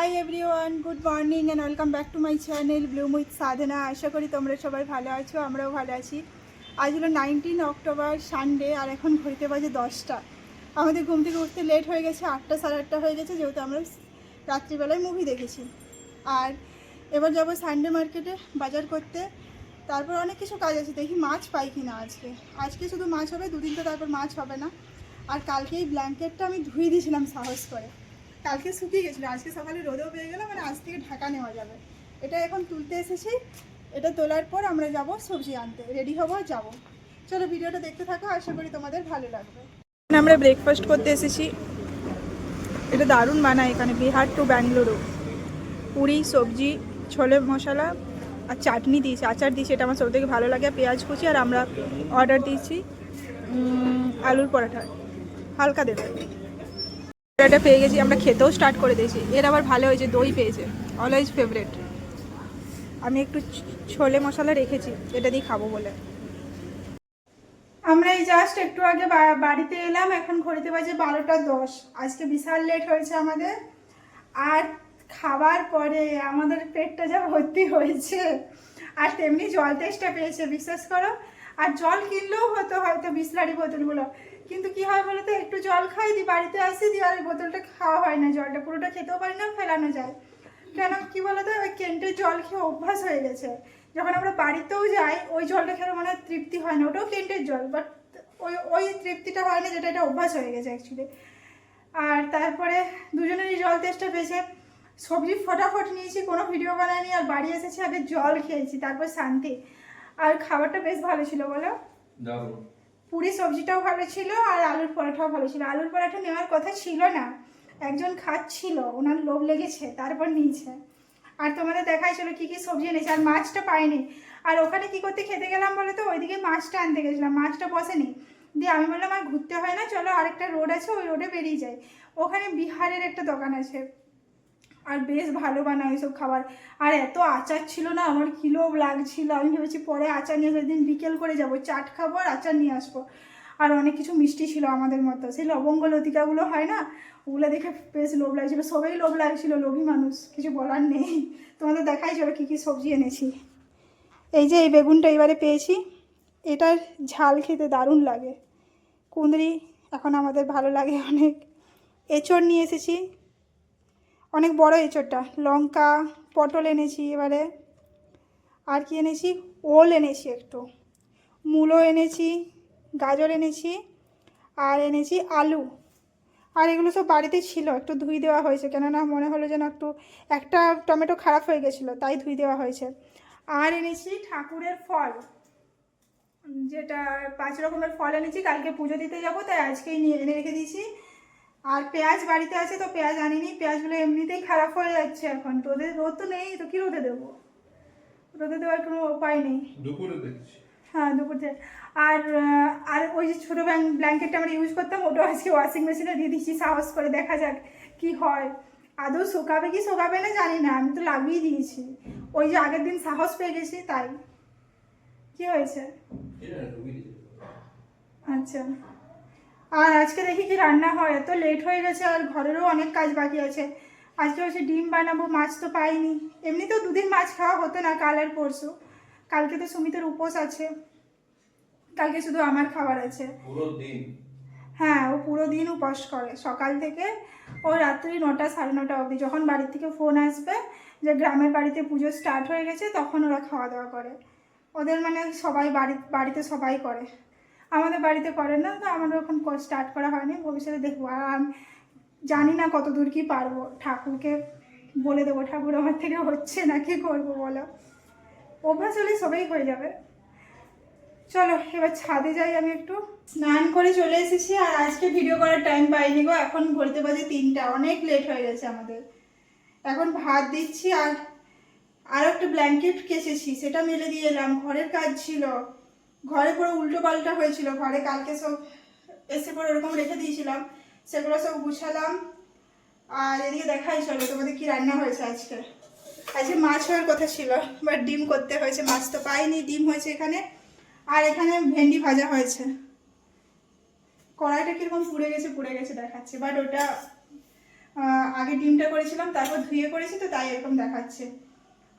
High everyone, good morning and welcome back to my channel bloom with Sadhana. আশা করি তোমরা সবাই ভালো আছো, আমরাও ভালো আছি। আজ হলো 19 অক্টোবর, সানডে, আর এখন ঘড়িতে বাজে 10টা। আমাদের ঘুম থেকে উঠতে লেট হয়ে গেছে, 8টা সাড়ে 8টা হয়ে গেছে, যেহেতু আমরা রাত্রিবেলায় মুভি দেখেছি। আর এবার যাবো সানডে মার্কেটে বাজার করতে। তারপর অনেক কিছু কাজ আছে, দেখি মাছ পাই কি না। আজকে শুধু মাছ হবে, দুদিন তো তারপর মাছ হবে না। আর কালকে এই ব্ল্যাঙ্কেটটা আমি ধুয়ে দিয়েছিলাম সাহস করে, কালকে শুকিয়ে গেছিলো, আজকে সকালে রোদেও পেয়ে গেলাম, মানে আজ থেকে ঢাকা নেওয়া যাবে। এটা এখন তুলতে এসেছি, এটা তোলার পর আমরা যাব সবজি আনতে, রেডি হবো, যাব। চলো ভিডিওটা দেখতে থাকো, আশা করি তোমাদের ভালো লাগবে। আমরা ব্রেকফাস্ট করতে এসেছি, এটা দারুণ বানায় এখানে, বিহার টু ব্যাঙ্গালুরু। পুরি, সবজি, ছোলে মশলা আর চাটনি দিয়েছি, আচার দিয়েছি, এটা আমার সবথেকে ভালো লাগে, পেঁয়াজ কুচি। আর আমরা অর্ডার দিয়েছি আলুর পরোটা, হালকা দেবে। এটা পেয়ে গেছি, আমরা খেতেও স্টার্ট করে দিয়েছি। এর আবার ভালো হয়েছে, দই পেয়েছে, অলওয়েজ ফেভারিট। আমি একটু ছোলে মশলা রেখেছি, এটা দিয়ে খাবো বলে। আমরা এই জাস্ট একটু আগে বাড়িতে এলাম, এখন ঘড়িতে বাজে 12টা 10। আজকে বিশাল লেট হয়েছে আমাদের। আর খাবার পরে আমাদের পেটটা যা ভর্তি হয়েছে, আর তেমনি জল তেষ্টা পেয়েছে, বিশ্বাস করো। আর জল কিনলেও হতো হয়তো বিসলারি বোতলগুলো, কিন্তু কি হয় বলো তো, একটু জল খাই, দিই বাড়িতে আসি, দিয়ে আর এই বোতলটা খাওয়া হয় না, জলটা পুরোটা খেতেও পারি না, ফেলানো যায়। কেন কি বলো তো, ওই কেন্টের জল খেয়ে অভ্যাস হয়ে গেছে। যখন আমরা বাড়িতেও যাই, ওই জলটা খেলে মানে তৃপ্তি হয় না, ওটাও কেন্টের জল, বাট ওই তৃপ্তিটা হয় না, যেটা এটা অভ্যাস হয়ে গেছে অ্যাকচুয়ালি। আর তারপরে দুজনেরই জল তেষ্টা পেয়েছে, সবজি ফটাফট নিয়েছি, কোনো ভিডিও বানাইনি, আর বাড়ি এসেছি, আগে জল খেয়েছি, তারপর শান্তি। আর খাবারটা বেশ ভালো ছিল বলো, পুরি সবজিটাও ভালো ছিল, আর আলুর পরোটাও ভালো ছিল। আলুর পরোটা নেওয়ার কথা ছিল না, একজন খাচ্ছিল, ওনার লোভ লেগেছে, তারপর নিয়েছে। আর তোমাদের দেখাইছিল কি কি সবজি এনেছে, আর মাছটা পাইনি। আর ওখানে কি করতে খেতে গেলাম বলো তো, ওইদিকে মাছটা আনতে গেছিলাম, মাছটা বসেনি। দিয়ে আমি বললাম আর ঘুরতে হয় না, চলো আরেকটা রোড আছে, ওই রোডে বেরিয়ে যাই। ওখানে বিহারের একটা দোকান আছে, আর বেশ ভালো বানায় ওইসব খাবার। আর এত আচার ছিল না, আমার কিলো লাগছিল, আমি ভেবেছি পরে আচার নিয়ে সেদিন বিকেল করে যাব, চাট খাবো আর আচার নিয়ে আসবো। আর অনেক কিছু মিষ্টি ছিল আমাদের মতো, সেই লবঙ্গ লতিকাগুলো হয় না, ওগুলো দেখে বেশ লোভ লাগছিলো, সবাই লোভ লাগছিল, লোভী মানুষ, কিছু বলার নেই। তোমাদের দেখাই চলো কী কী সবজি এনেছি। এই যে এই বেগুনটা এবারে পেয়েছি, এটার ঝাল খেতে দারুণ লাগে। কুঁদরি এখন আমাদের ভালো লাগে অনেক। এঁচড় নিয়ে এসেছি, অনেক বড় এঁচড়টা। লঙ্কা, পটল এনেছি এবারে। আর কি এনেছি, ওল এনেছি একটু, মূলো এনেছি, গাজর এনেছি, আর এনেছি আলু। আর এগুলো সব বাড়িতে ছিল, একটু ধুই দেওয়া হয়েছে, কেননা মনে হলো যেন একটা টমেটো খারাপ হয়ে গেছিলো, তাই ধুই দেওয়া হয়েছে। আর এনেছি ঠাকুরের ফল, যেটা 5 রকমের ফল এনেছি, কালকে পুজো দিতে যাব, তাই আজকেই নিয়ে এনে রেখে দিয়েছি। আর পেঁয়াজ বাড়িতে আছে, তো পেঁয়াজ আনিনি, পেঁয়াজগুলো এমনিতেই খারাপ হয়ে যাচ্ছে এখন, রোদ তো নেই, তো কি রোদে দেবো, রোদে দেওয়ার কোনো উপায় নেই। দুপুরে দেখছি, হ্যাঁ দুপুরে। আর আর ওই যে ছোটো ব্ল্যাঙ্কেটটা আমরা ইউজ করতাম, ওটাও আজকে ওয়াশিং মেশিনে দিয়ে দিচ্ছি, সাহস করে, দেখা যাক কি হয়। আদৌ শোকাবে কি শোকাবে না জানি না, আমি তো লাগিয়ে দিয়েছি, ওই যে আগের দিন সাহস পেয়ে গেছি তাই। কি হয়েছে, আচ্ছা। আর আজকে দেখি কি রান্না হয়, এত লেট হয়ে গেছে, আর ঘরেরও অনেক কাজ বাকি আছে। আজকে হচ্ছে ডিম বানাবো, মাছ তো পাইনি, এমনিতেও দুদিন মাছ খাওয়া হতো না, কাল আর পরশু। কালকে তো সুমিতের উপোস আছে, কালকে শুধু আমার খাবার আছে পুরো দিন। হ্যাঁ, ও পুরো দিন উপোস করে, সকাল থেকে ও রাত্রি 9টা সাড়ে 9টা অবধি। যখন বাড়ি থেকে ফোন আসবে যে গ্রামের বাড়িতে পুজো স্টার্ট হয়ে গেছে, তখন ওরা খাওয়া দাওয়া করে। ওদের মানে সবাই বাড়িতে সবাই করে, আমাদের বাড়িতে করে না, তো আমাদের এখন স্টার্ট করা হয়নি, ভবিষ্যতে দেখবো। আর জানি না কত দূর কি পারবো, ঠাকুরকে বলে দেবো ঠাকুর আমার থেকে হচ্ছে না, কি করবো বলো, অভ্যাস হলে সবাই হয়ে যাবে। চলো এবার ছাদে যাই, আমি একটু স্নান করে চলে এসেছি, আর আজকে ভিডিও করার টাইম পাইনি গো, এখন ঘড়িতে বাজে 3টা, অনেক লেট হয়ে গেছে আমাদের। এখন ভাত দিচ্ছি, আর একটা ব্ল্যাঙ্কেট কেচেছি, সেটা মেলে দিয়ে এলাম, ঘরের কাজ ছিল, ঘরে পুরো উল্টো পাল্টা হয়েছিল, ঘরে কালকে সব এসে পরে ওরকম রেখে দিয়েছিলাম, সেগুলো সব গুছালাম। আর এদিকে দেখাই চলো তোমাদের কি রান্না হয়েছে আজকে। আজকে মাছ হওয়ার কথা ছিল, বাট ডিম করতে হয়েছে, মাছ তো পাইনি, ডিম হয়েছে এখানে। আর এখানে ভেন্ডি ভাজা হয়েছে। কড়াইটা কিরকম পুড়ে গেছে দেখাচ্ছে, বাট ওটা আগে ডিমটা করেছিলাম, তারপর ধুয়ে করেছি, তো তাই এরকম দেখাচ্ছে।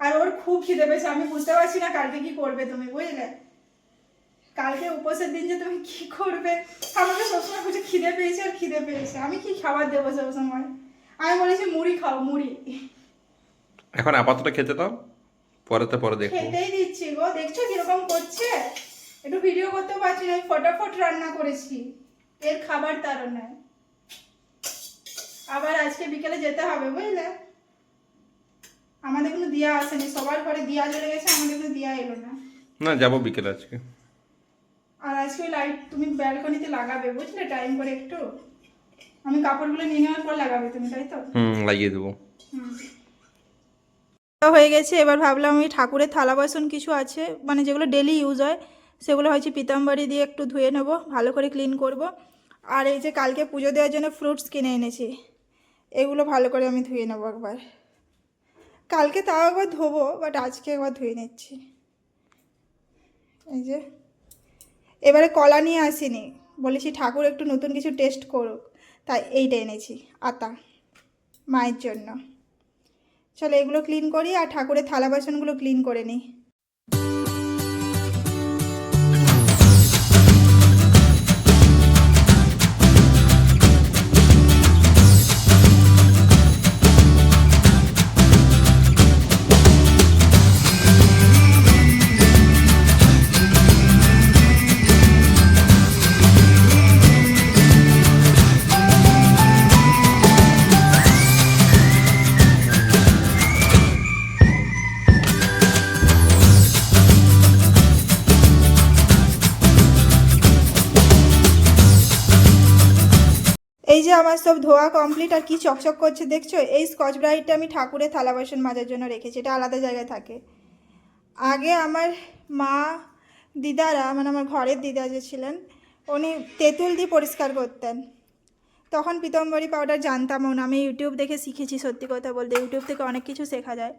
আর ওর খুব খিদে পেয়েছে, আমি বুঝতে পারছি না কালকে কি করবে তুমি, বুঝলে? কালকে উপোসের দিন যে তুমি কি করবে, আমাকে সবসময় বুঝে খিদে পেয়েছে আর খিদে পেয়েছে, আমি কি খাবার দেবো সবসময়? আমি বলেছি মুড়ি খাও, মুড়ি। এখন আপাতত খেতে দাও, পরে দেখো। খেতেই দিচ্ছি গো, দেখছো কিরকম করছে। একটু ভিডিও করতে পারছি না, আমি ফটাফট রান্না করেছি এর খাবার তাড়নায়। আবার আজকে বিকেলে যেতে হবে, বুঝলে? আমাদের কোনো দিয়া আসেনি, সবার ঘরে দিয়া জ্বলে গেছে, আমাদের কোনো দিয়া এলো না। না, যাবো বিকেলে আজকে। আর আজকে ওই লাইট তুমি ব্যালকনিতে লাগাবে, বুঝলে, টাইম করে একটু। আমি কাপড়গুলো নিয়ে নেওয়ার পর লাগাবে তুমি, তাই তো? লাগিয়ে দেবো। হয়ে গেছে, এবার ভাবলাম আমি ঠাকুরের থালা বাসন কিছু আছে, মানে যেগুলো ডেলি ইউজ হয়, সেগুলো হচ্ছে পিতাম্বরী দিয়ে একটু ধুয়ে নেব, ভালো করে ক্লিন করব। আর এই যে কালকে পুজো দেওয়ার জন্য ফ্রুটস কিনে এনেছি, এগুলো ভালো করে আমি ধুয়ে নেবো একবার। কালকে তাও একবার ধোবো, বাট আজকে একবার ধুয়ে নিচ্ছি। এই যে এবারে কলা নিয়ে আসিনি, বলেছি ঠাকুর একটু নতুন কিছু টেস্ট করুক, তাই এইটা এনেছি, আতা, মায়ের জন্য। চলো এগুলো ক্লিন করি আর ঠাকুরের থালা বাসনগুলো ক্লিন করে নিই। এই যে আমার সব ধোয়া কমপ্লিট, আর কি চকচক করছে দেখছো? এই স্কচ ব্রাইটটা আমি ঠাকুরের থালা বাসন মাজার জন্য রেখেছি, এটা আলাদা জায়গায় থাকে। আগে আমার মা দিদারা, মানে আমার ঘরের দিদা যে ছিলেন, উনি তেঁতুল দিয়ে পরিষ্কার করতেন। তখন পিতাম্বরী পাউডার জানতামও না, আমি ইউটিউব দেখে শিখেছি। সত্যি কথা বলতে ইউটিউব থেকে অনেক কিছু শেখা যায়।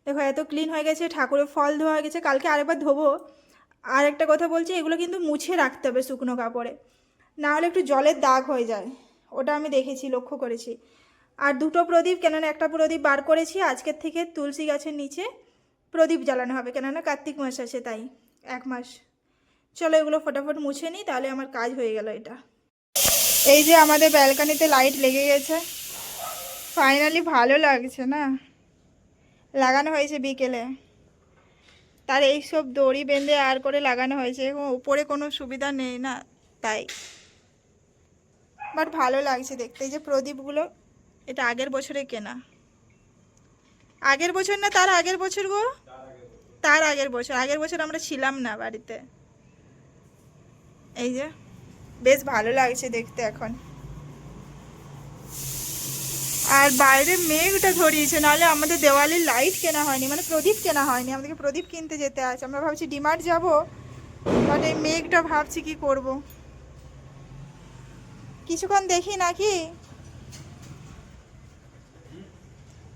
দেখো এত ক্লিন হয়ে গেছে, ঠাকুরের ফল ধোয়া হয়ে গেছে, কালকে আরেকবার ধোবো। আর একটা কথা বলছি, এগুলো কিন্তু মুছে রাখতে হবে শুকনো কাপড়ে, না হলে একটু জলের দাগ হয়ে যায়, ওটা আমি দেখেছি, লক্ষ্য করেছি। আর দুটো প্রদীপ, কেননা একটা প্রদীপ বার করেছি, আজকের থেকে তুলসী গাছের নিচে প্রদীপ জ্বালানো হবে, কেননা কার্তিক মাস আছে তাই, 1 মাস। চলো এগুলো ফটাফট মুছে নিই, তাহলে আমার কাজ হয়ে গেল এটা। এই যে আমাদের ব্যালকনিতে লাইট লেগে গেছে, ফাইনালি ভালো লাগছে না? লাগানো হয়েছে বিকেলে, তার এইসব দড়ি বেঁধে আর করে লাগানো হয়েছে, উপরে কোনো সুবিধা নেই না তাই, বাট ভালো লাগছে দেখতে। এই যে প্রদীপগুলো, এটা আগের বছরে কেনা, আগের বছর না তার আগের বছর গো, তার আগের বছর আমরা ছিলাম না বাড়িতে। এই যে বেশ ভালো লাগছে দেখতে এখন। আর বাইরে মেঘটা ধরিয়েছে, নাহলে আমাদের দেওয়ালির লাইট কেনা হয়নি, মানে প্রদীপ কেনা হয়নি, আমাদেরকে প্রদীপ কিনতে যেতে আছে। আমরা ভাবছি ডিমার্ট যাবো, বাট এই মেঘটা ভাবছি কি করব। কিছুক্ষণ দেখি নাকি,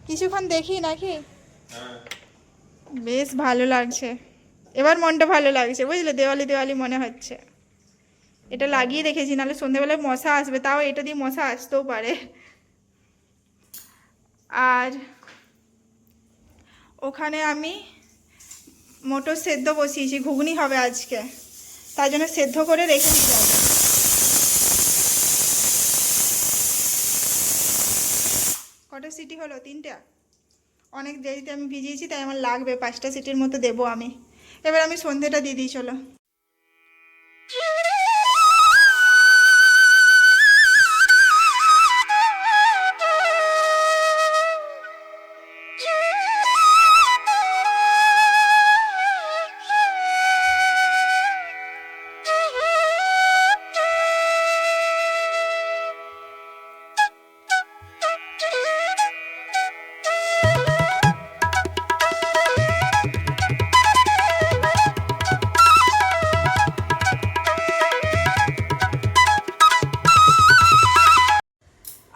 কিছুক্ষণ দেখি নাকি। বেশ ভালো লাগছে, এবার মনটা ভালো লাগছে, বুঝলে? দেওয়ালি দেওয়ালি মনে হচ্ছে। এটা লাগিয়ে রেখেছি, নাহলে সন্ধ্যেবেলায় মশা আসবে, তাও এটা দিয়ে মশা আসতেও পারে। আর ওখানে আমি মটর সেদ্ধ বসিয়েছি, ঘুগনি হবে আজকে, তার জন্য সেদ্ধ করে রেখে দিয়ে যাবো। কটা সিটি হলো? 3টা। অনেক দেরিতে আমি ভিজিয়েছি, তাই আমার লাগবে 5টা সিটির মতো দেবো আমি। এবার আমি সন্ধ্যেটা দিয়ে দিই, চলো।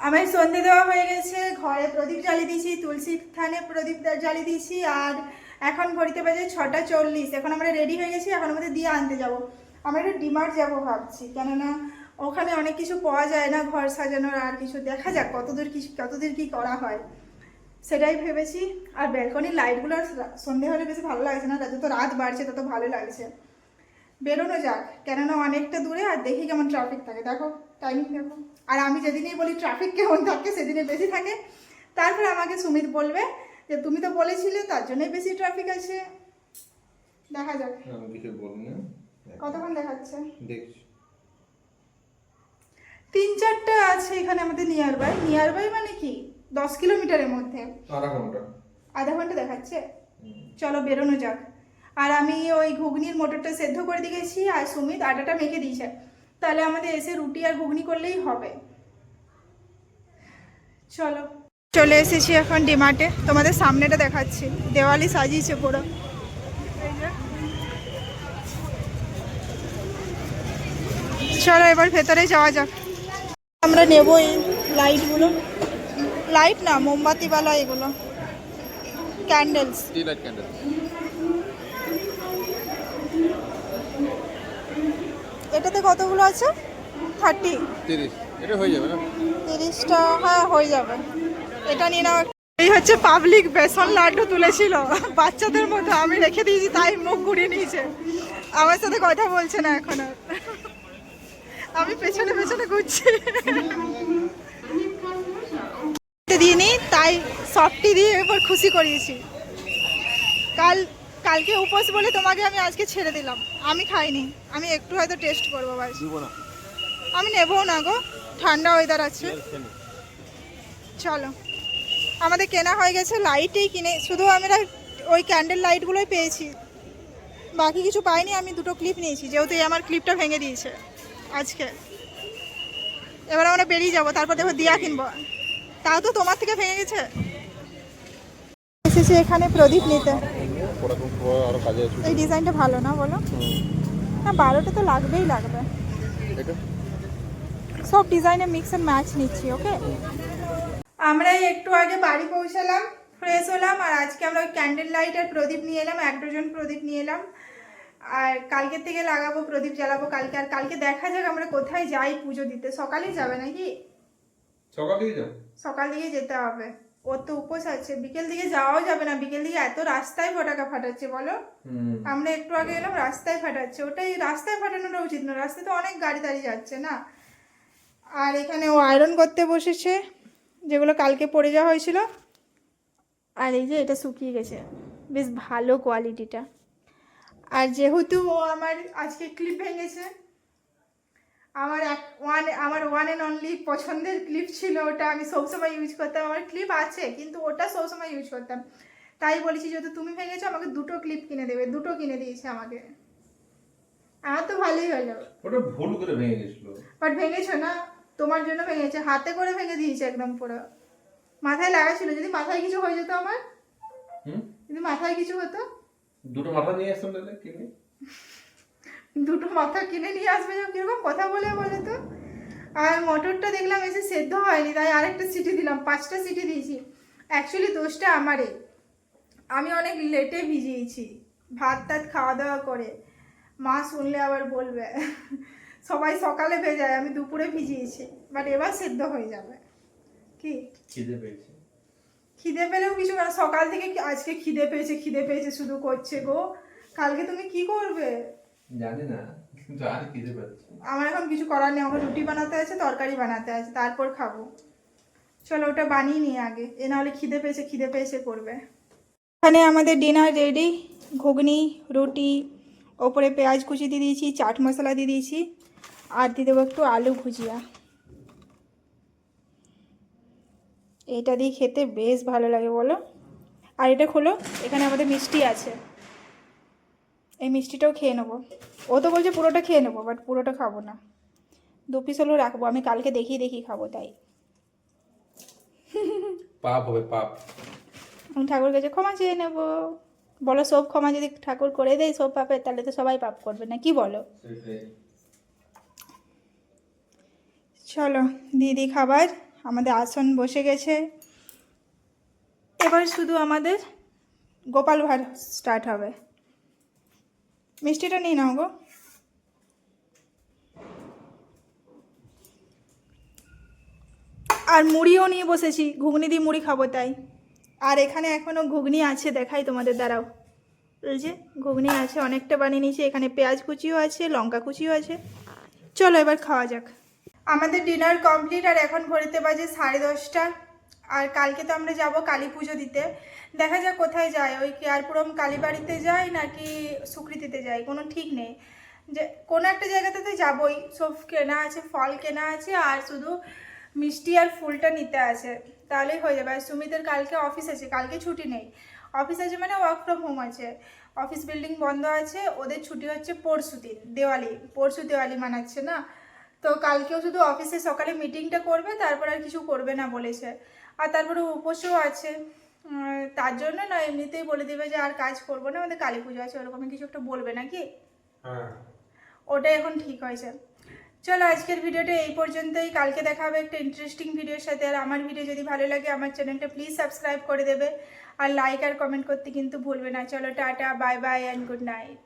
আমার সন্ধে দেওয়া হয়ে গেছে, ঘরে প্রদীপ জ্বালিয়ে দিয়েছি, তুলসী থানে প্রদীপ জ্বালিয়ে দিয়েছি, আর এখন ঘড়িতে বাজে 6টা 40। এখন আমরা রেডি হয়ে গেছি, এখন আমাদের দিয়ে আনতে যাব। আমরা একটু ডিমার্ট যাবো ভাবছি, কেননা ওখানে অনেক কিছু পাওয়া যায় না ঘর সাজানোর, আর কিছু দেখা যাক কতদূর কি করা হয় সেটাই ভেবেছি। আর ব্যালকনির লাইটগুলো সন্ধে হলে বেশি ভালো লাগছে না, যত রাত বাড়ছে তত ভালো লাগছে। বেরোনো যাক, কেননা অনেকটা দূরে, আর দেখি কেমন ট্রাফিক থাকে। দেখো টাইমিং দেখো, আর আমি যেদিনই বলি ট্রাফিক কেমন থাকে সেদিনে বেশি থাকে। তারপর আমাকে সুমিত বলবে যে তুমি তো বলেছিলে তার জন্যই বেশি ট্রাফিক আছে। দেখা যাক আমি কিছু বলবো না, কতক্ষণ দেখাচ্ছে। দেখছি 3-4টা আছে এখানে আমাদের নিয়ার বাই মানে কি 10 কিলোমিটারের মধ্যে। আধা ঘন্টা দেখাচ্ছে। চলো বেরোনো যাক। আর আমি ওই ঘুগনির মোটরটা সেদ্ধ করে দিয়েছি, আর সুমিত আটাটা মেখে দিয়েছে, তাহলে আমাদের এসে রুটি আর ঘুগনি করলেই হবে। চলো চলে এসেছি এখন ডিমার্টে, তোমাদের সামনেটা দেখাচ্ছি, দেওয়ালি সাজিয়েছে পুরো। চলো এবার ভেতরে যাওয়া যাক। আমরা নেব এই লাইটগুলো, লাইট না মোমবাতিওয়ালা এগুলো, ক্যান্ডেলস। এটাতে কতগুলো আছে? 30? 30 এটা হয়ে যাবে না? 30টা হ্যাঁ হয়ে যাবে, এটা নিয়ে নাও। এই হচ্ছে পাবলিক বেসন লাড্ডু তুলেছিল বাচ্চাদের মতো, আমি রেখে দিয়েছি তাই মুখ ঘুরিয়ে নিয়েছে, আমার সাথে কথা বলছে না এখন আর। আমি পেছনে পেছনে ঘুরছি, দিইনি তাই সফটি দিয়ে এবার খুশি করিয়েছি। কালকে উপোস বলে তোমাকে আমি আজকে ছেড়ে দিলাম, আমি খাইনি, আমি একটু হয়তো টেস্ট করবো বাস। আমি নেবো না গো, ঠান্ডা ওয়েদার আছে। চলো আমাদের কেনা হয়ে গেছে, লাইটেই কিনে, শুধু আমরা ওই ক্যান্ডেল লাইটগুলোই পেয়েছি, বাকি কিছু পাইনি। আমি 2টো ক্লিপ নিয়েছি, যেহেতু আমার ক্লিপটা ভেঙে দিয়েছে আজকে। এবার আমরা বেরিয়ে যাবো, তারপর দেখো দিয়া কিনবো, তাও তো তোমার থেকে ভেঙে গেছে। এসেছি এখানে প্রদীপ নিতে। এই ডিজাইনটা ভালো না বলো? না 12টা তো লাগবেই লাগবে, সব ডিজাইনে মিক্স অ্যান্ড ম্যাচ নিচ্ছি। ওকে, আমরা একটু আগে বাড়ি পৌঁছালাম, ফ্রেশ হলাম, আর আজকে আমরা ওই ক্যান্ডেল লাইট আর প্রদীপ নিয়ে এলাম, 1 ডজন প্রদীপ নিয়ে এলাম। আর কালকের থেকে লাগাবো, প্রদীপ জ্বালাবো কালকে। আর কালকে দেখা যাক আমরা কোথায় যাই পুজো দিতে। সকালেই যাবে নাকি? সকাল দিকে যেতে হবে, ওর তো উপোস আছে। বিকেল দিকে যাওয়াও যাবে না, বিকেল দিকে এত রাস্তায় পটাকা ফাটাচ্ছে বলো। আমরা একটু আগে এলাম, রাস্তায় ফাটাচ্ছে, ওটাই রাস্তায় ফাটানোটা উচিত না, রাস্তায় তো অনেক গাড়ি দাঁড়িয়ে যাচ্ছে না। আর এখানে ও আয়রন করতে বসেছে, যেগুলো কালকে পরে যাওয়া হয়েছিল। আর এই যে এটা শুকিয়ে গেছে, বেশ ভালো কোয়ালিটিটা। আর যেহেতু ও আমার আজকে ক্লিপ ভেঙেছে, আমার ওয়ান অ্যান্ড অনলি পছন্দের ক্লিপ ছিল ওটা, আমি সবসময় ইউজ করতাম। আমার ক্লিপ আছে কিন্তু ওটা সবসময় ইউজ করতাম, তাই বলেছি যেহেতু তুমি ভেঙেছো আমাকে 2টো ক্লিপ কিনে দেবে। 2টো কিনে দিয়েছে আমাকে, আমার তো ভালোই হলো। ওটা ভুল করে ভেঙে গেছিল, বাট ভেঙেছো না, তোমার জন্য ভেঙেছে, হাতে করে ভেঙে দিয়েছে একদম পুরো। মাথায় লাগাছিল, যদি মাথায় কিছু হয়ে যেত আমার, যদি মাথায় কিছু হতো। 2টো মাথা নিয়ে আসতাম তাহলে কিনে। 2টো মাথা কিনে নিয়ে আসবে, কিরকম কথা বলে বলে তো। আর মটরটা দেখলাম এসে সেদ্ধ হয়নি, তাই আরেকটা সিটি দিলাম, 5টা সিটি দিয়েছি। অ্যাকচুয়ালি দোষটা আমারই, আমি অনেক লেটে ভিজিয়েছি ভাত টাত খাওয়া দাওয়া করে। মা শুনলে আবার বলবে, সবাই সকালে ভেজায়, আমি দুপুরে ভিজিয়েছি, বাট এবার সেদ্ধ হয়ে যাবে। কি খিদে পেলেও কিছু না, সকাল থেকে আজকে খিদে পেয়েছে শুধু করছে গো। কালকে তুমি কি করবে জানি না, কিন্তু আর খিদে পাচ্ছে। আমার এখন কিছু করার নেই, আমার রুটি বানাতে আছে, তরকারি বানাতে আছে, তারপর খাবো। চলো ওটা বানিয়ে নিই আগে, এ নাহলে খিদে পেয়েছে করবে। এখানে আমাদের ডিনার রেডি, ঘুগনি, রুটি, ওপরে পেঁয়াজ কুচি দিয়ে দিয়েছি, চাট মশলা দিয়ে দিয়েছি, আর দিয়ে দেবো একটু আলু ভুজিয়া। এটা দিয়ে খেতে বেশ ভালো লাগে বলো। আর এটা খোলো, এখানে আমাদের মিষ্টি আছে, এই মিষ্টিটাও খেয়ে নেবো। ও তো বলছে পুরোটা খেয়ে নেবো, বাট পুরোটা খাবো না, 2 পিস হলেও রাখবো, আমি কালকে দেখি খাবো তাই। পাপ হবে পাপ। আমি ঠাকুর কাছে ক্ষমা চেয়ে নেবো, বলো সব ক্ষমা যদি ঠাকুর করে দেয় সব পাপের, তাহলে তো সবাই পাপ করবে না, কি বলো? চলো দিদি খাবার, আমাদের আসন বসে গেছে, এবার শুধু আমাদের গোপাল ভাঁড় স্টার্ট হবে। মিষ্টিটা নিয়ে নাও গো। আর মুড়িও নিয়ে বসেছি, ঘুগনি দিয়ে মুড়ি খাবো তাই। আর এখানে এখনও ঘুগনি আছে, দেখাই তোমাদের, দাঁড়াও। এই যে ঘুগনি আছে, অনেকটা বানিয়ে নিয়েছি। এখানে পেঁয়াজ কুচিও আছে, লঙ্কা কুচিও আছে। চলো এবার খাওয়া যাক। আমাদের ডিনার কমপ্লিট, আর এখন ঘড়িতে বাজে 10:30। আর কালকে তো আমরা যাব কালী পুজো দিতে। দেখা যাক কোথায় যাই, ওই কেয়ারপুরম কালীবাড়িতে যাই নাকি সুকৃতিতে যাই, কোনো ঠিক নেই। যে কোনো একটা জায়গাতে তো যাবই, সব কেনা আছে, ফল কেনা আছে, আর শুধু মিষ্টি আর ফুলটা নিতে আছে, তাহলেই হয়ে যাবে। আর সুমিতের কালকে অফিস আছে, কালকে ছুটি নেই। অফিস আছে মানে ওয়ার্ক ফ্রম হোম আছে, অফিস বিল্ডিং বন্ধ আছে, ওদের ছুটি হচ্ছে পরশু দিন, দেওয়ালি, পরশু দেওয়ালি মানাচ্ছে না। তো কালকেও শুধু অফিসে সকালে মিটিংটা করবে, তারপর আর কিছু করবে না বলেছে। আর তারপরে উপোসও আছে, তার জন্য না এমনিতেই বলে দেবে যে আর কাজ করবো না, আমাদের কালী পুজো আছে, ওরকমই কিছু একটা বলবে নাকি। ওটাই এখন ঠিক হয়েছে। চলো আজকের ভিডিওটা এই পর্যন্তই, কালকে দেখা হবে একটা ইন্টারেস্টিং ভিডিওর সাথে। আর আমার ভিডিও যদি ভালো লাগে আমার চ্যানেলটা প্লিজ সাবস্ক্রাইব করে দেবে, আর লাইক আর কমেন্ট করতে কিন্তু ভুলবে না। চলো tata, bye bye and good night.